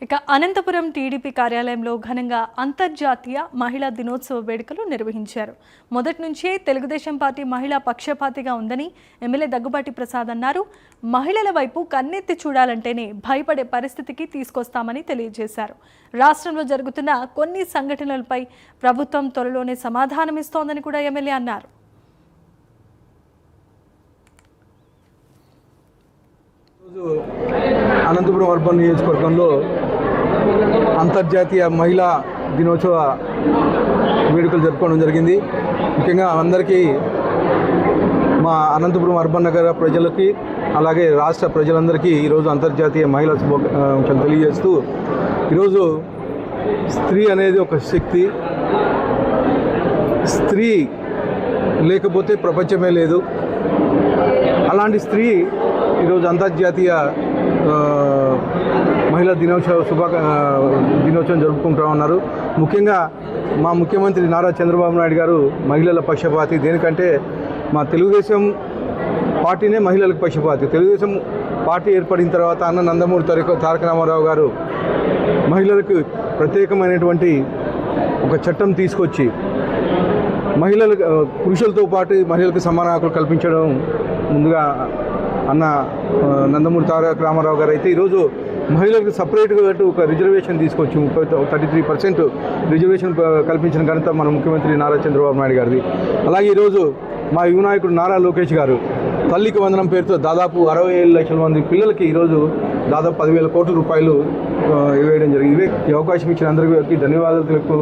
ఇక అనంతపురం టీడీపీ కార్యాలయంలో ఘనంగా అంతర్జాతీయ మహిళా దినోత్సవ వేడుకలు నిర్వహించారు. మొదటి నుంచే తెలుగుదేశం పార్టీ మహిళా పక్షపాతిగా ఉందని ఎమ్మెల్యే దగ్గుబాటి ప్రసాద్ అన్నారు. మహిళల వైపు కన్నెత్తి చూడాలంటేనే భయపడే పరిస్థితికి తీసుకొస్తామని తెలియజేశారు. రాష్ట్రంలో జరుగుతున్న కొన్ని సంఘటనలపై ప్రభుత్వం త్వరలోనే సమాధానమిస్తోందని కూడా ఎమ్మెల్యే అన్నారు. అనంతపురం అర్బన్ నియోజకవర్గంలో అంతర్జాతీయ మహిళా దినోత్సవ వేడుకలు జరుపుకోవడం జరిగింది. ముఖ్యంగా అందరికీ మా అనంతపురం అర్బన్ నగర ప్రజలకి అలాగే రాష్ట్ర ప్రజలందరికీ ఈరోజు అంతర్జాతీయ మహిళా శుభాకాంక్షలు తెలియజేస్తూ, ఈరోజు స్త్రీ అనేది ఒక శక్తి. స్త్రీ లేకపోతే ప్రపంచమే లేదు. అలాంటి స్త్రీ ఈరోజు అంతర్జాతీయ మహిళా దినోత్సవం జరుపుకుంటూ ఉన్నారు. ముఖ్యంగా మా ముఖ్యమంత్రి నారా చంద్రబాబు నాయుడు గారు మహిళల పక్షపాతి. దేనికంటే మా తెలుగుదేశం పార్టీనే మహిళలకు పక్షపాతి. తెలుగుదేశం పార్టీ ఏర్పడిన తర్వాత అన్న నందమూరి తారక రామారావు గారు మహిళలకు ప్రత్యేకమైనటువంటి ఒక చట్టం తీసుకొచ్చి పురుషులతో పాటు మహిళలకు సమాన హక్కులు కల్పించడం ముందుగా అన్న నందమూరి తారక రామారావు గారు అయితే ఈరోజు మహిళలకు సపరేట్గా ఒక రిజర్వేషన్ తీసుకొచ్చి 33% రిజర్వేషన్ కల్పించిన ఘనత మన ముఖ్యమంత్రి నారా చంద్రబాబు నాయుడు గారిది. అలాగే ఈరోజు మా యువ నాయకుడు నారా లోకేష్ గారు తల్లికి వందనం పేరుతో దాదాపు 67 లక్షల మంది పిల్లలకి ఈరోజు దాదాపు 10,000 కోట్ల రూపాయలు ఇవ్వడం జరిగింది. ఈ అవకాశం ఇచ్చిన అందరికీ ధన్యవాదాలు తెలుపుతూ